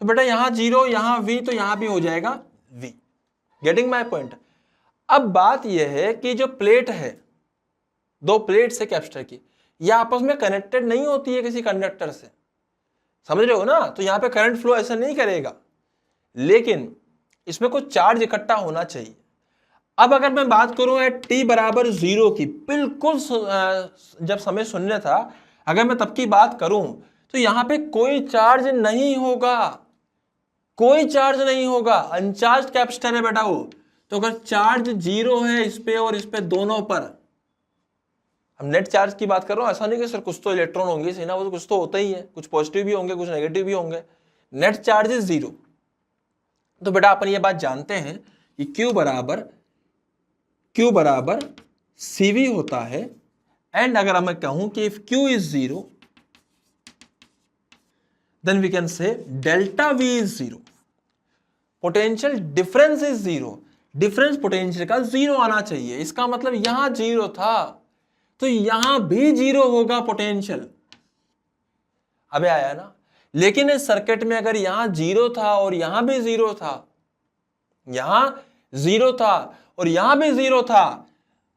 तो बेटा यहाँ 0, यहाँ V, तो यहाँ भी हो जाएगा V। Getting my point. अब बात यह है कि जो प्लेट है, दो प्लेट्स है कैपेसिटर की, ये आपस में कनेक्टेड नहीं होती है किसी कंडक्टर से, समझ रहे हो ना। तो यहाँ पे करंट फ्लो ऐसा नहीं करेगा, लेकिन इसमें कुछ चार्ज इकट्ठा होना चाहिए। अब अगर मैं बात करूं t बराबर 0 की, बिल्कुल जब समय शून्य था, अगर मैं तब की बात करूं तो यहाँ पे कोई चार्ज नहीं होगा, कोई चार्ज नहीं होगा, अनचार्ज कैपेसिटर है बेटा वो। तो अगर चार्ज 0 है इस पे और इस पे दोनों पर, हम नेट चार्ज की बात कर रहा हूं, ऐसा नहीं कि सर कुछ तो इलेक्ट्रॉन होंगे सही ना, वो तो कुछ तो होता ही है, कुछ पॉजिटिव भी होंगे कुछ नेगेटिव भी होंगे। Net charge is 0। तो बेटा अपन ये बात जानते हैं कि Q बराबर CV होता है। एंड अगर मैं कहूं कि if Q is 0 then we can say delta V is 0, potential difference is 0। Difference potential का 0 आना चाहिए। इसका मतलब यहां 0 था तो यहां भी 0 होगा पोटेंशियल। अबे आया ना। लेकिन इस सर्किट में अगर यहां 0 था और यहां भी 0 था, यहां 0 था और यहां भी 0 था,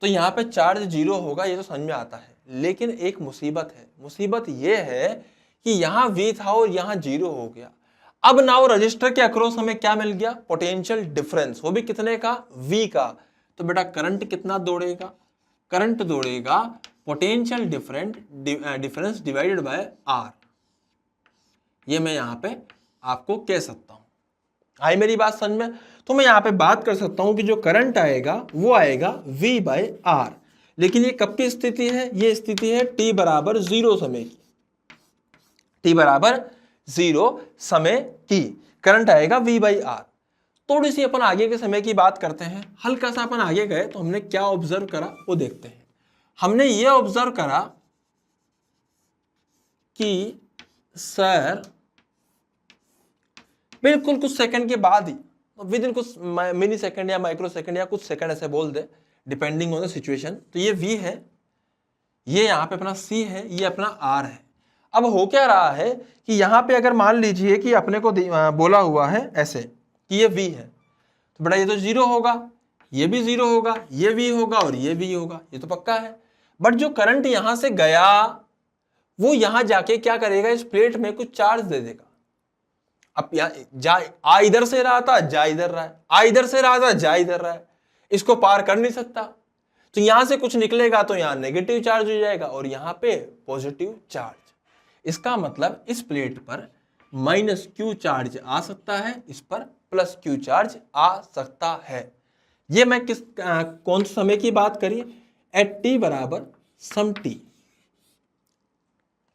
तो यहां पे चार्ज 0 होगा, ये तो समझ में आता है। लेकिन एक मुसीबत है, मुसीबत ये है कि यहां V था और यहां 0 हो गया। अब नाउ रजिस्टर के अक्रॉस हमें क्या मिल गया, पोटेंशियल डिफरेंस, वो भी कितने का, V का। तो बेटा करंट कितना दौड़ेगा, करंट दौड़ेगा potential difference divided by R। ये मैं यहां पे आपको कह सकता हूं। आई मेरी बात समझ में? तो मैं यहां पे बात कर सकता हूं कि जो करंट आएगा वो आएगा V बाय R। लेकिन ये कब की स्थिति है, ये स्थिति है t बराबर 0 समय की, t बराबर 0 समय की करंट आएगा V बाई R। थोड़ी सी अपन आगे के समय की बात करते हैं, हल्का सा अपन आगे गए तो हमने क्या ऑब्जर्व करा वो देखते हैं। हमने ये ऑब्जर्व करा कि सर बिल्कुल कुछ सेकंड के बाद ही, विद इन कुछ मिनी सेकंड या माइक्रो सेकंड या कुछ सेकंड ऐसे बोल दे, डिपेंडिंग ऑन द सिचुएशन। तो ये V है, ये यहाँ पे अपना C है, ये अपना R है। अब हो क्या रहा है कि यहाँ पे अगर मान लीजिए कि अपने को बोला हुआ है ऐसे कि ये V है, तो बेटा ये तो 0 होगा, ये भी 0 होगा, ये V होगा और ये V होगा, ये तो पक्का है। बट जो करंट यहां से गया वो यहां जाके क्या करेगा, इस प्लेट में कुछ चार्ज दे देगा। अब आ इधर से रहा था, जा इधर रहा है, आ इधर से रहा था, जा इधर रहा है, इसको पार कर नहीं सकता। तो यहां से कुछ निकलेगा तो यहां नेगेटिव चार्ज हो जाएगा और यहां पे पॉजिटिव चार्ज। इसका मतलब इस प्लेट पर -Q चार्ज आ सकता है, इस पर +Q चार्ज आ सकता है। ये मैं कौन से समय की बात करी, एट t बराबर सम t,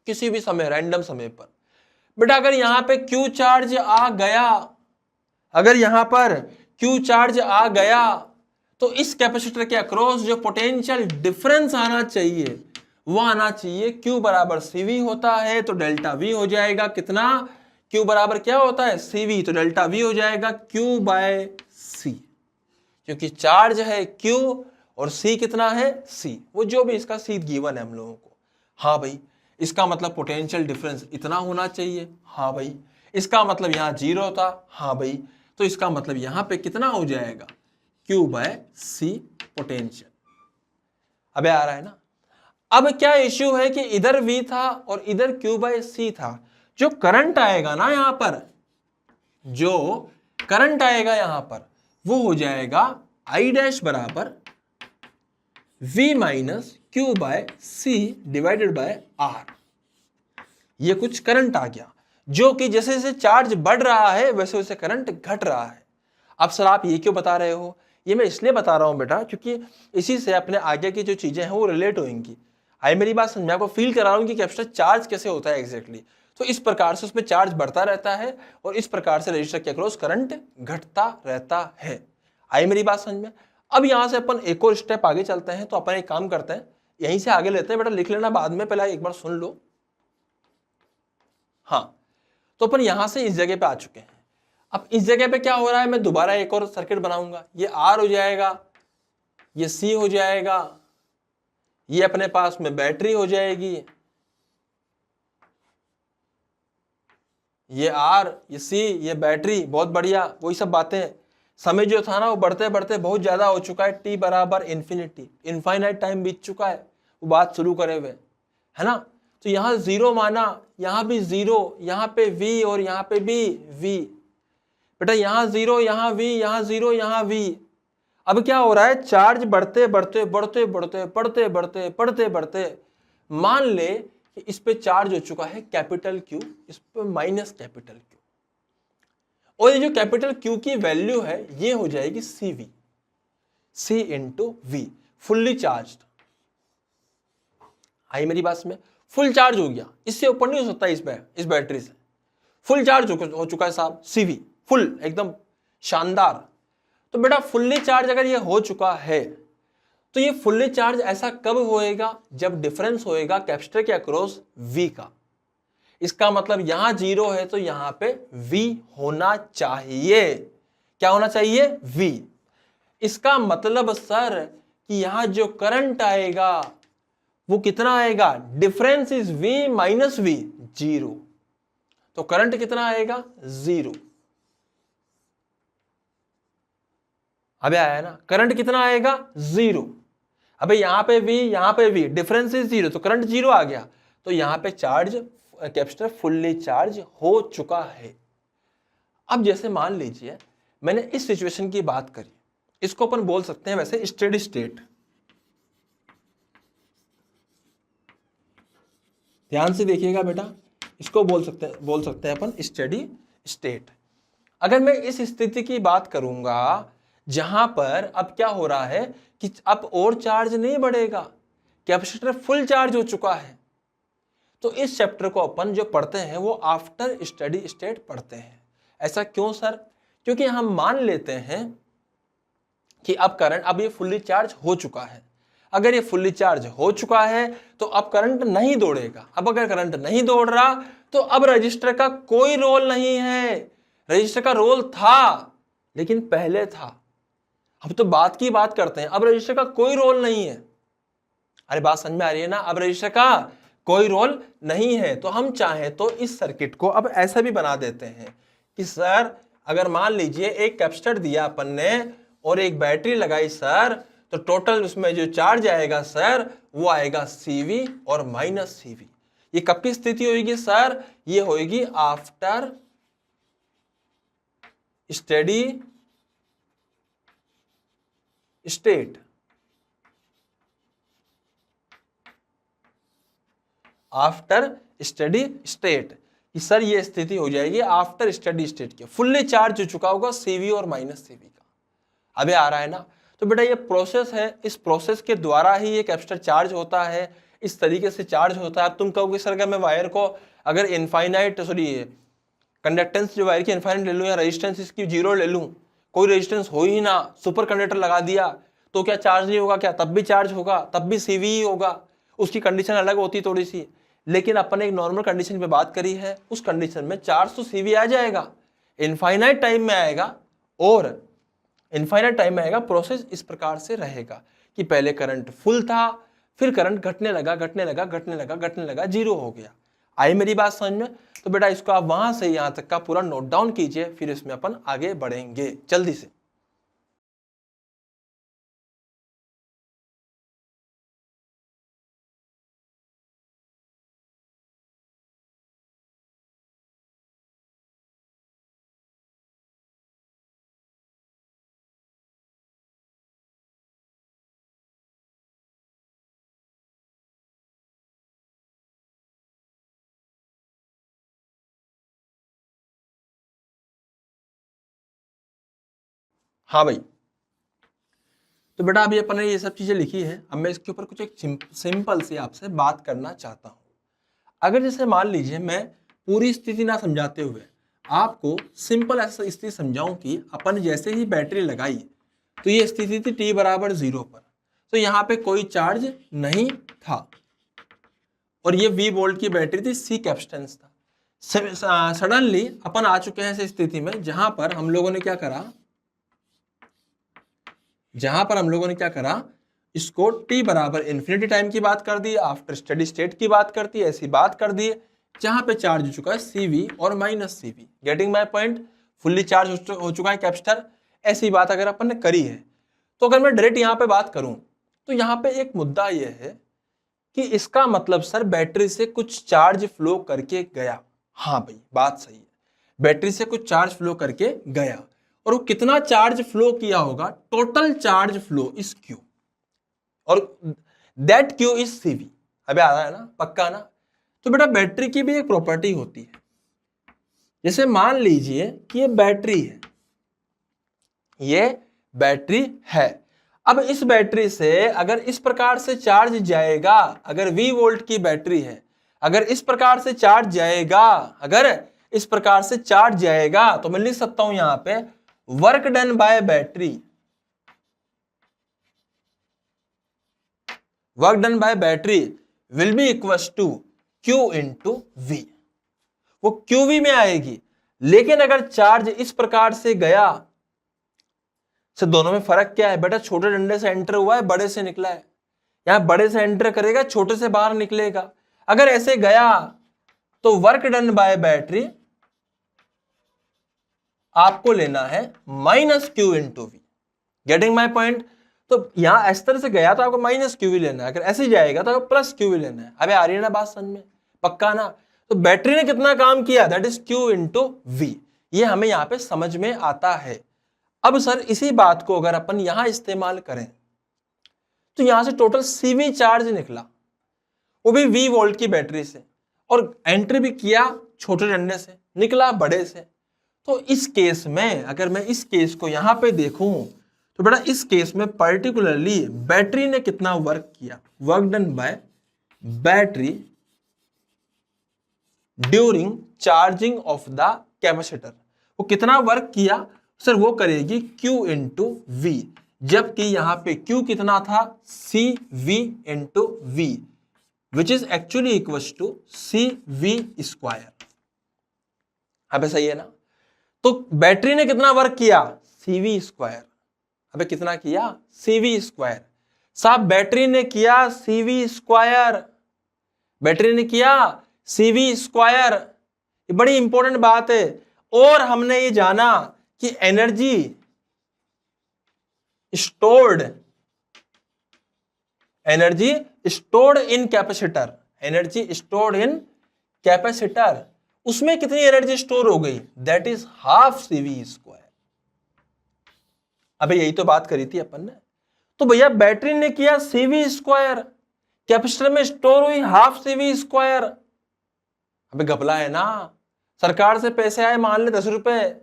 किसी भी समय, रैंडम समय पर। बेटा अगर यहां पे Q चार्ज आ गया, अगर यहां पर Q चार्ज आ गया तो इस कैपेसिटर के अक्रॉस जो पोटेंशियल डिफरेंस आना चाहिए वो आना चाहिए Q बराबर CV होता है तो डेल्टा V हो जाएगा कितना, Q बराबर क्या होता है CV, तो डेल्टा V हो जाएगा Q बाय C, क्योंकि चार्ज है Q और C कितना है C, वो जो भी इसका C गिवन है हम लोगों को। हाँ भाई, इसका मतलब पोटेंशियल डिफरेंस इतना होना चाहिए, हाँ भाई। इसका मतलब यहाँ 0 था, हाँ भाई। तो इसका मतलब यहाँ पे कितना हो जाएगा, Q बाय C पोटेंशियल। अबे आ रहा है ना। अब क्या इश्यू है कि इधर V था और इधर Q बाय C था। जो करंट आएगा ना यहां पर, जो करंट आएगा यहां पर वो हो जाएगा I डैश बराबर V minus Q by C divided by R। ये कुछ करंट आ गया, जो कि जैसे जैसे चार्ज बढ़ रहा है वैसे वैसे करंट घट रहा है। अब सर आप ये क्यों बता रहे हो? ये मैं इसलिए बता रहा हूं बेटा क्योंकि इसी से अपने आगे की जो चीजें हैं वो रिलेट होंगी। आई मेरी बात समझ, मैं आपको फील करा रहा हूं कि कैपेसिटर चार्ज कैसे होता है एग्जैक्टली। तो इस प्रकार से उसमें चार्ज बढ़ता रहता है और इस प्रकार से रजिस्टर के अक्रॉस करंट घटता रहता है। आई मेरी बात समझ में? अब यहां से अपन एक और स्टेप आगे चलते हैं। तो अपन एक काम करते हैं, यहीं से आगे लेते हैं बेटा, लिख लेना बाद में, पहले एक बार सुन लो। हाँ, तो अपन यहां से इस जगह पे आ चुके हैं। अब इस जगह पे क्या हो रहा है, मैं दोबारा एक और सर्किट बनाऊंगा। ये आर हो जाएगा, ये सी हो जाएगा, ये अपने पास में बैटरी हो जाएगी, ये आर, ये सी, ये बैटरी। बहुत बढ़िया, वही सब बातें। समय जो था ना वो बढ़ते बढ़ते बहुत ज्यादा हो चुका है, टी बराबर इन्फिनिटी, इनफाइनाइट टाइम बीत चुका है वो बात शुरू करे हुए, है ना। तो यहां जीरो माना, यहां भी जीरो, यहां पे वी और यहां पे भी वी। बेटा यहां जीरो, यहां वी, यहां जीरो, यहां वी। अब क्या हो रहा है, चार्ज बढ़ते बढ़ते बढ़ते बढ़ते बढ़ते बढ़ते बढ़ते बढ़ते, मान ले कि इस पे चार्ज हो चुका है कैपिटल क्यू, इस पे माइनस कैपिटल क्यू, और ये जो कैपिटल क्यू की वैल्यू है ये हो जाएगी CV, C into V, fully charge. आई मेरी बात में? फुल चार्ज हो गया, इससे ऊपर नहीं हो सकता इस बैटरी से। फुल चार्ज हो चुका है साहब, सीवी फुल एकदम शानदार। तो बेटा फुल्ली चार्ज अगर ये हो चुका है तो ये फुल्ली चार्ज ऐसा कब होएगा, जब डिफरेंस होएगा कैपेसिटर के अक्रॉस V का। इसका मतलब यहां जीरो है तो यहां पे V होना चाहिए। क्या होना चाहिए? V। इसका मतलब सर कि यहां जो करंट आएगा वो कितना आएगा, difference is V minus V, zero. तो करंट कितना आएगा, जीरो। अबे आया ना, करंट कितना आएगा, जीरो। अबे यहां पे V, यहां पे V, डिफरेंस इज जीरो, तो करंट जीरो आ गया। तो यहां पे चार्ज, कैपेसिटर फुल्ली चार्ज हो चुका है। अब जैसे मान लीजिए मैंने इस सिचुएशन की बात करी, इसको अपन बोल सकते हैं वैसे स्टेडी स्टेट। ध्यान से देखिएगा बेटा, इसको बोल सकते हैं अपन स्टेडी स्टेट। अगर मैं इस स्थिति की बात करूंगा जहां पर अब क्या हो रहा है कि अब और चार्ज नहीं बढ़ेगा, कैपेसिटर फुल चार्ज हो चुका है, तो इस चैप्टर को अपन जो पढ़ते हैं वो आफ्टर स्टेडी स्टेट पढ़ते हैं। ऐसा क्यों सर? क्योंकि हम मान लेते हैं कि अब करंट, अब ये फुल्ली चार्ज हो चुका है। अगर ये फुल्ली चार्ज हो चुका है तो अब करंट नहीं दौड़ेगा। अब अगर करंट नहीं दौड़ रहा तो अब रजिस्टर का कोई रोल नहीं है। रजिस्टर का रोल था लेकिन पहले था, अब तो बात की बात करते हैं। अब रजिस्टर का कोई रोल नहीं है। अरे बात समझ में आ रही है ना? अब रजिस्टर का कोई रोल नहीं है। तो हम चाहें तो इस सर्किट को अब ऐसा भी बना देते हैं कि सर अगर मान लीजिए एक कैपेसिटर दिया अपन ने और एक बैटरी लगाई सर, तो टोटल उसमें जो चार्ज आएगा सर वो आएगा सीवी और माइनस सीवी। ये कब की स्थिति होगी सर? ये होगी after steady state. After steady state कि सर ये स्थिति हो जाएगी आफ्टर स्टेडी स्टेट के, फुल्ली चार्ज हो चुका होगा सीवी और माइनस सीवी का। अबे आ रहा है ना? तो बेटा ये प्रोसेस है, इस प्रोसेस के द्वारा ही ये कैपेसिटर चार्ज होता है, इस तरीके से चार्ज होता है। अब तुम कहोगे सर अगर मैं वायर को अगर इनफाइनाइट कंडक्टेंस जो वायर की इनफाइनाइट ले लूं या रेजिस्टेंस इसकी जीरो ले लूं, कोई रेजिस्टेंस हो ही ना, सुपर कंडक्टर लगा दिया तो क्या चार्ज नहीं होगा? क्या तब भी चार्ज होगा, तब भी सीवी ही होगा। उसकी कंडीशन अलग होती थोड़ी सी, लेकिन अपन एक नॉर्मल कंडीशन पे बात करी है। उस कंडीशन में चार्ज तो सीवी आ जाएगा, इनफाइनाइट टाइम में आएगा, और इनफाइनाइट टाइम में आएगा। प्रोसेस इस प्रकार से रहेगा कि पहले करंट फुल था, फिर करंट घटने लगा घटने लगा घटने लगा घटने लगा, जीरो हो गया। आई मेरी बात समझ में? तो बेटा इसको आप वहां से यहां तक का पूरा नोट डाउन कीजिए, फिर इसमें अपन आगे बढ़ेंगे जल्दी से। हाँ भाई, तो बेटा अभी अपन ने ये सब चीजें लिखी है। अब मैं इसके ऊपर कुछ एक सिंपल सी आपसे बात करना चाहता हूं। अगर जैसे मान लीजिए मैं पूरी स्थिति ना समझाते हुए आपको सिंपल ऐसा स्थिति समझाऊं कि अपन जैसे ही बैटरी लगाई तो ये स्थिति थी t बराबर 0 पर, तो यहाँ पे कोई चार्ज नहीं था और ये V वोल्ट की बैटरी थी, C कैपेसिटेंस था। सडनली अपन आ चुके हैं ऐसी स्थिति में जहां पर हम लोगों ने क्या करा, इसको t बराबर इन्फिनिटी टाइम की बात कर दी, आफ्टर स्टेडी स्टेट की बात करती है, ऐसी बात कर दी जहां पे चार्ज हो चुका है CV और minus CV। Getting my point, fully charge हो चुका है कैपेसिटर। ऐसी बात अगर अपन ने करी है तो अगर मैं डायरेक्ट यहाँ पे बात करूं तो यहाँ पे एक मुद्दा यह है कि इसका मतलब सर बैटरी से कुछ चार्ज फ्लो करके गया। हाँ भाई, बात सही है, बैटरी से कुछ चार्ज फ्लो करके गया और वो कितना चार्ज फ्लो किया होगा, total charge flow is Q और दैट Q इज CV। अबे आ रहा है ना, पक्का ना। तो बेटा बैटरी की भी एक प्रॉपर्टी होती है, जैसे मान लीजिए कि ये बैटरी है। अब इस बैटरी से अगर इस प्रकार से चार्ज जाएगा, अगर V वोल्ट की बैटरी है, अगर इस प्रकार से चार्ज जाएगा, तो मैं लिख सकता हूं यहां पे work done by battery will be equal to Q into V। वो QV में आएगी, लेकिन अगर चार्ज इस प्रकार से गया, से दोनों में फर्क क्या है बेटा, छोटे डंडे से एंटर हुआ है, बड़े से निकला है। यहां बड़े से एंटर करेगा, छोटे से बाहर निकलेगा। अगर ऐसे गया तो वर्क डन बाय बैटरी आपको लेना है minus Q into V। Getting my point. तो यहां इस तरह से गया तो आपको माइनस QV लेना है, अगर ऐसे जाएगा तो आपको प्लस QV लेना है। अबे आ रही है ना बात समझ में, पक्का ना। तो बैटरी ने कितना काम किया, that is Q into V। ये हमें यहां पे समझ में आता है। अब सर इसी बात को अगर अपन यहां इस्तेमाल करें तो यहां से टोटल CV चार्ज निकला, वो भी V वोल्ट की बैटरी से, और एंट्री भी किया छोटे डंडे से, निकला बड़े से। तो इस केस में अगर मैं इस केस को यहां पे देखूं तो बेटा इस केस में पर्टिकुलरली बैटरी ने कितना वर्क किया, work done by battery during charging of the capacitor. वो कितना वर्क किया सर, वो करेगी Q इंटू V, जबकि यहां पे Q कितना था, CV into V, which is actually equal to CV square. अबे सही है ना। तो बैटरी ने कितना वर्क किया, CV स्क्वायर। अबे कितना किया, CV स्क्वायर। साहब बैटरी ने किया CV स्क्वायर, बैटरी ने किया CV स्क्वायर। ये बड़ी इंपॉर्टेंट बात है। और हमने ये जाना कि एनर्जी स्टोर्ड इन कैपेसिटर, उसमें कितनी एनर्जी स्टोर हो गई, that is half CV square. अबे यही तो बात करी थी अपन ने। तो भैया बैटरी ने किया CV स्क्वायर, कैपेसिटर में स्टोर हुई हाफ CV स्क्वायर। अबे घपला है ना। सरकार से पैसे आए मान ले 10 रुपए,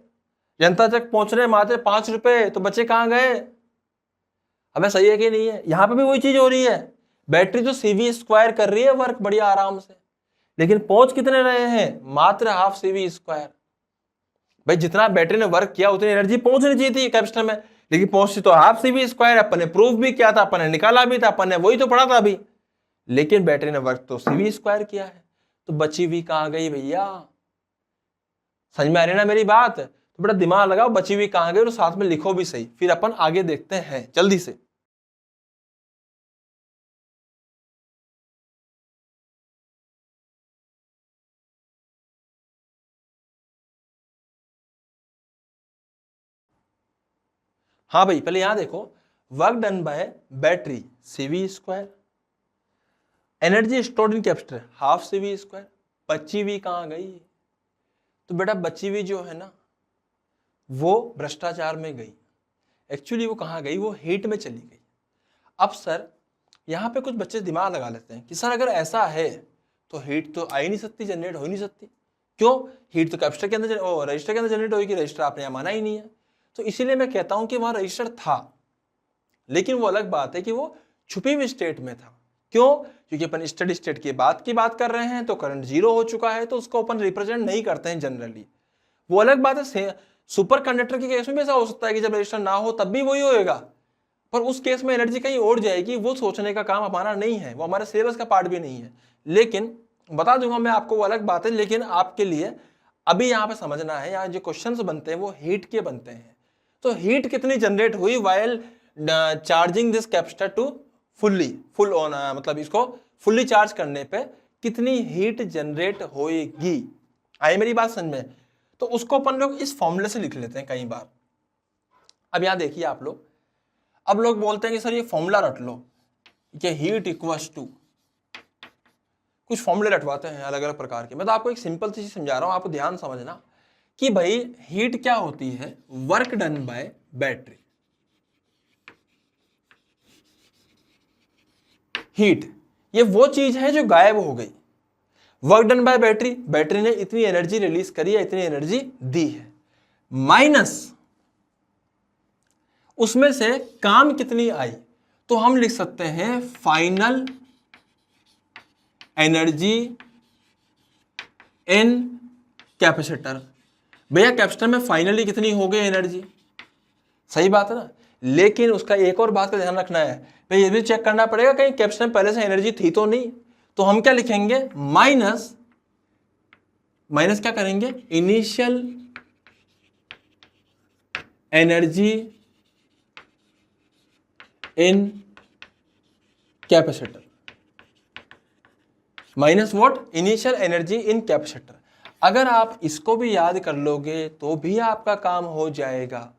जनता तक पहुंच रहे मात्र 5 रुपए, तो बच्चे कहां गए। अबे सही है कि नहीं है। यहां पे भी वही चीज हो रही है, बैटरी तो CV स्क्वायर कर रही है वर्क बढ़िया आराम से, लेकिन पहुंच कितने रहे हैं, मात्र हाफ CV स्क्वायर। भाई जितना बैटरी ने वर्क किया उतनी एनर्जी पहुंचनी चाहिए थी कैपेसिटर में, लेकिन पहुंची तो हाफ CV स्क्वायर। अपन ने प्रूफ भी किया था, अपन ने निकाला भी था, अपन ने वही तो पढ़ा था अभी, लेकिन बैटरी ने वर्क तो CV स्क्वायर किया है। तो बची हुई कहां गई भैया, समझ में आ रही ना मेरी बात। तो बड़ा दिमाग लगाओ, बची हुई कहां गई और साथ में लिखो भी सही, फिर अपन आगे देखते हैं जल्दी से। हाँ भाई पहले यहां देखो, work done by battery CV square, energy stored in capacitor half CV square. बची हुई कहां गई, तो बेटा बची हुई जो है ना वो भ्रष्टाचार में गई। एक्चुअली वो कहां गई, वो हीट में चली गई। अब सर यहां पे कुछ बच्चे दिमाग लगा लेते हैं कि सर अगर ऐसा है तो हीट तो आ ही नहीं सकती, जनरेट हो ही नहीं सकती। क्यों, हीट तो कैपेसिटर के अंदर रजिस्टर के अंदर जनरेट होगी, रजिस्टर आपने यहां माना ही नहीं है। तो इसीलिए मैं कहता हूं कि वहां रजिस्टर था, लेकिन वो अलग बात है कि वो छुपी हुई स्टेट में था। क्यों? क्योंकि अपन स्टडी स्टेट की बात कर रहे हैं, तो करंट जीरो हो चुका है, तो उसको अपन रिप्रेजेंट नहीं करते हैं जनरली। वो अलग बात है, सुपर कंडक्टर के केस में भी ऐसा हो सकता है कि जब रजिस्टर ना हो तब भी वही होएगा, पर उस केस में एनर्जी कहीं और जाएगी, वो सोचने का काम हमारा नहीं है, वो हमारे सिलेबस का पार्ट भी नहीं है। लेकिन बता दूंगा मैं आपको, वो अलग बात है। लेकिन आपके लिए अभी यहाँ पे समझना है, यहाँ जो क्वेश्चंस बनते हैं वो हीट के बनते हैं। तो हीट कितनी जनरेट हुई while charging this capacitor to full on, मतलब इसको फुल्ली चार्ज करने पे कितनी हीट जनरेट होएगी। आई मेरी बात समझ में? तो उसको अपन लोग इस फॉर्मूले से लिख लेते हैं कई बार। अब यहां देखिए आप लोग, अब लोग बोलते हैं कि सर ये फॉर्मूला रट लो कि हीट इक्वल्स टू, कुछ फॉर्मूले रटवाते हैं अलग अलग प्रकार के। मैं तो आपको एक सिंपल सी चीज समझा रहा हूं, आपको ध्यान समझना कि भाई हीट क्या होती है, work done by battery. Heat ये वो चीज है जो गायब हो गई। Work done by battery, battery ने इतनी एनर्जी रिलीज करी है, इतनी एनर्जी दी है, माइनस उसमें से काम कितनी आई, तो हम लिख सकते हैं फाइनल एनर्जी इन कैपेसिटर। भैया कैपेसिटर में फाइनली कितनी हो गई एनर्जी, सही बात है ना। लेकिन उसका एक और बात का ध्यान रखना है, भाई ये भी चेक करना पड़ेगा कहीं कैपेसिटर में पहले से एनर्जी थी तो नहीं। तो हम क्या लिखेंगे, माइनस क्या करेंगे, initial energy in capacitor, minus what, initial energy in capacitor. अगर आप इसको भी याद कर लोगे तो भी आपका काम हो जाएगा।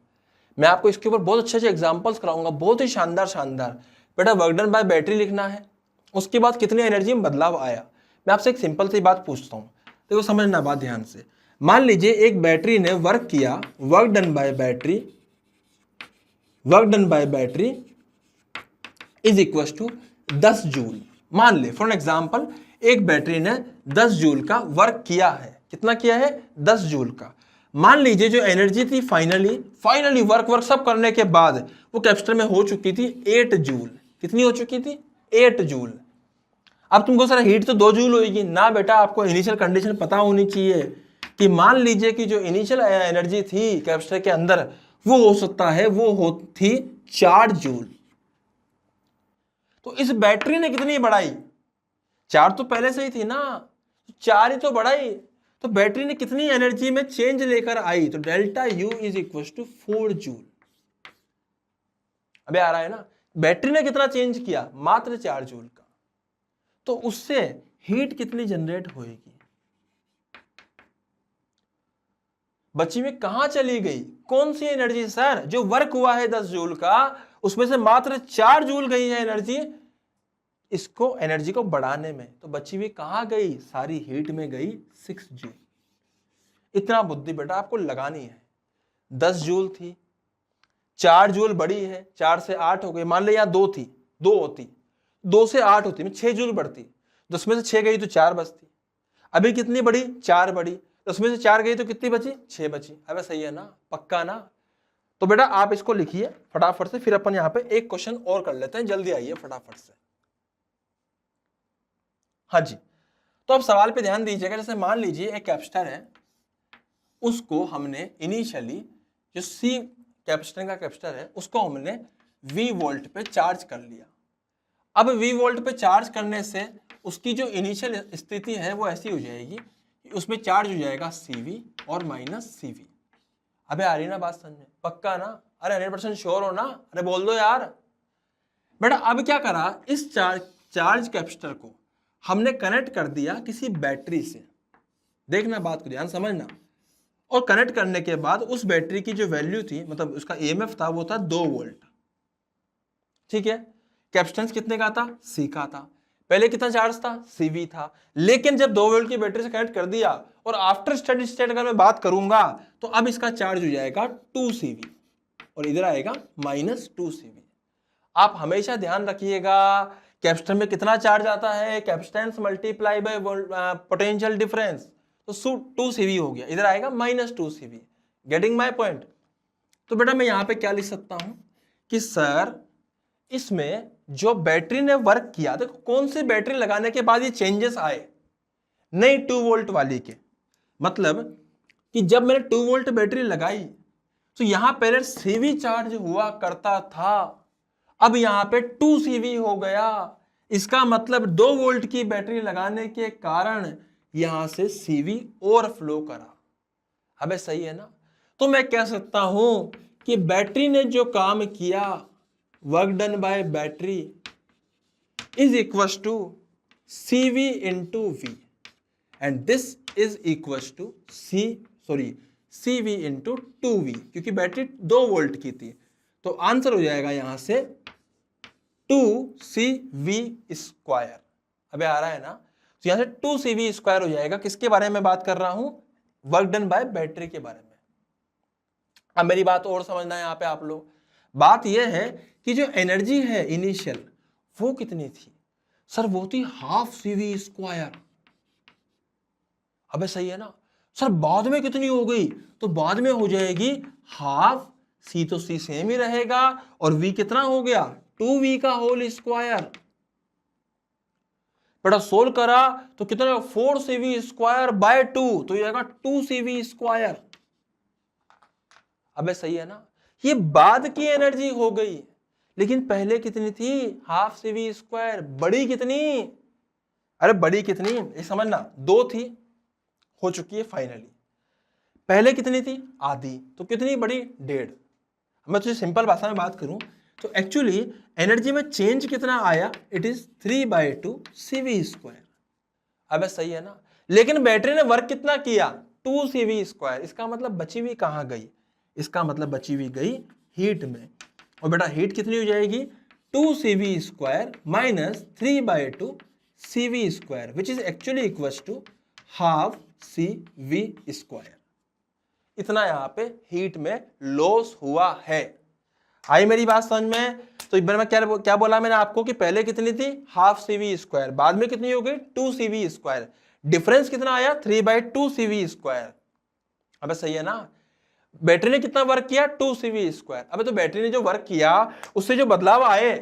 मैं आपको इसके ऊपर बहुत अच्छे एग्जांपल्स कराऊंगा, बहुत ही शानदार। बेटा वर्क डन बाय बैटरी लिखना है, उसके बाद कितनी एनर्जी में बदलाव आया। मैं आपसे एक सिंपल सी बात पूछता हूं, देखो समझना बात ध्यान से। मान लीजिए एक बैटरी ने वर्क किया, work done by battery is equal to 10 joule. मान ले फॉर एग्जाम्पल एक बैटरी ने 10 जूल का वर्क किया है। कितना किया है, 10 जूल का। मान लीजिए जो एनर्जी थी फाइनली वर्क सब करने के बाद वो कैपेसिटर में हो चुकी थी 8 जूल। कितनी हो चुकी थी, 8 जूल। अब तुमको सर हीट तो 2 जूल होगी ना बेटा, आपको इनिशियल कंडीशन पता होनी चाहिए कि मान लीजिए कि जो इनिशियल एनर्जी थी कैपेसिटर के अंदर वो हो सकता है वो थी 4 जूल। तो इस बैटरी ने कितनी बढ़ाई, 4 तो पहले से ही थी ना, 4 ही तो बढ़ाई। तो बैटरी ने कितनी एनर्जी में चेंज लेकर आई, तो delta u is equal to 4 joule. अबे आ रहा है ना, बैटरी ने कितना चेंज किया, मात्र 4 जूल का। तो उससे हीट कितनी जनरेट होएगी, बची में कहां चली गई, कौन सी एनर्जी सर, जो वर्क हुआ है 10 जूल का उसमें से मात्र 4 जूल गई है एनर्जी इसको एनर्जी को बढ़ाने में। तो बची हुई कहां गई, सारी हीट में गई 6 जूल। इतना बुद्धि बेटा आपको लगानी है। 10 जूल थी, 4 जूल बढ़ी है, 4 से 8 हो गई। मान ले यहां 2 थी, 2 होती, 2 से 8 होती, 6 जूल बढ़ती, 10 में से 6 गई तो 4 बचती। अभी कितनी बढ़ी, 4 बढ़ी, 10 में से 4 गई तो कितनी बची, 6 बची। अबे सही है ना, पक्का ना। तो बेटा आप इसको लिखिए फटाफट से, फिर अपन यहां पे एक क्वेश्चन और कर लेते हैं, जल्दी आइए फटाफट से। हाँ जी, तो अब सवाल पे ध्यान दीजिएगा। जैसे मान लीजिए एक कैपेसिटर है, उसको हमने इनिशियली जो सी कैपेसिटर का कैपेसिटर है उसको हमने V वोल्ट पे चार्ज कर लिया। अब V वोल्ट पे चार्ज करने से उसकी जो इनिशियल स्थिति है वो ऐसी हो जाएगी कि उसमें चार्ज हो जाएगा CV और माइनस CV। अबे आ रही ना बात समझ में, पक्का ना, अरे 100% श्योर हो ना, अरे बोल दो यार। बेटा अब क्या करा, इस चार्ज कैपेसिटर को हमने कनेक्ट कर दिया किसी बैटरी से, देखना बात को ध्यान समझना। और कनेक्ट करने के बाद उस बैटरी की जो वैल्यू थी, मतलब उसका EMF था, वो था 2 वोल्ट। ठीक है, कैपेसिटेंस कितने का था, C का था। पहले कितना चार्ज था, CV था। लेकिन जब 2 वोल्ट की बैटरी से कनेक्ट कर दिया और आफ्टर स्टेडी स्टेट अगर मैं बात करूंगा तो अब इसका चार्ज हो जाएगा 2CV और इधर आएगा -2CV। आप हमेशा ध्यान रखिएगा कैपेसिटर में कितना चार्ज आता है, capacitance multiply by potential difference, तो 2CV हो गया, इधर आएगा -2CV। Getting my point. तो बेटा मैं यहां पे क्या लिख सकता हूं कि सर इसमें जो बैटरी ने वर्क किया, देखो कौन सी बैटरी लगाने के बाद ये चेंजेस आए, नई 2 वोल्ट वाली के, मतलब कि जब मैंने 2 वोल्ट बैटरी लगाई तो यहां पहले सीवी चार्ज हुआ करता था, अब यहां पे 2 सीवी हो गया। इसका मतलब 2 वोल्ट की बैटरी लगाने के कारण यहां से सीवी ओवरफ्लो करा। अबे सही है ना? तो मैं कह सकता हूं कि बैटरी ने जो काम किया, work done by battery is equal to CV into V, and this is equal to CV into 2V, क्योंकि बैटरी 2 वोल्ट की थी। तो आंसर हो जाएगा यहां से 2CV स्क्वायर। अबे आ रहा है ना? तो यहां से 2CV स्क्वायर हो जाएगा। किसके बारे में बात कर रहा हूं? वर्क डन बाय बैटरी के बारे में। अब मेरी बात और समझना है यहां पे आप लोग। बात यह है कि जो एनर्जी है इनिशियल वो कितनी थी? सर वो थी हाफ CV स्क्वायर। अबे सही है ना? सर बाद में कितनी हो गई? तो बाद में हो जाएगी हाफ C, तो C सेम ही रहेगा, और V कितना हो गया? 2V का होल स्क्वायर। बेटा सोल्व करा तो कितना? 4CV स्क्वायर बाय 2, तो ये आएगा 2CV स्क्वायर। अबे सही है ना? ये बाद की एनर्जी हो गई, लेकिन पहले कितनी थी? Half CV square. बड़ी कितनी? अरे बड़ी कितनी ये समझना, 2 थी, हो चुकी है फाइनली। पहले कितनी थी? आधी, तो कितनी बड़ी? 1.5। मैं तुझे सिंपल भाषा में बात करूं तो एक्चुअली एनर्जी में चेंज कितना आया? It is 3/2 CV square. अब सही है ना? लेकिन बैटरी ने वर्क कितना किया? 2 CV स्क्वायर। इसका मतलब बची हुई कहां गई? इसका मतलब बची हुई गई हीट में। और बेटा हीट कितनी हो जाएगी? 2 CV square minus 3/2 CV square, which is actually equal to half CV square. इतना यहां पे हीट में लॉस हुआ है। आई मेरी बात समझ में? तो एक बार मैं क्या बोला मैंने आपको कि पहले कितनी थी? हाफ CV स्क्वायर, बाद में कितनी हो गई? 2 CV स्क्वायर। डिफरेंस कितना आया? 3/2 CV स्क्वायर। अबे सही है ना? बैटरी ने कितना वर्क किया? 2 CV स्क्वायर। अबे तो बैटरी ने जो वर्क किया उससे जो बदलाव आए,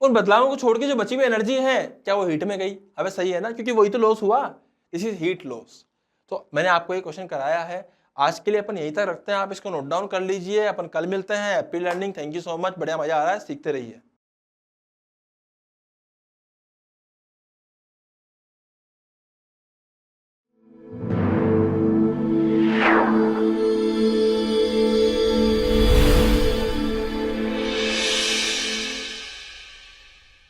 उन बदलावों को छोड़ के जो बची हुई एनर्जी है क्या वो हीट में गई? अबे सही है ना? क्योंकि वही तो लॉस हुआ। This is heat loss. तो मैंने आपको ये क्वेश्चन कराया है। आज के लिए अपन यहीं तक रखते हैं, आप इसको नोट डाउन कर लीजिए। अपन कल मिलते हैं। Happy learning. Thank you so much. बढ़िया मजा आ रहा है, सीखते रहिए।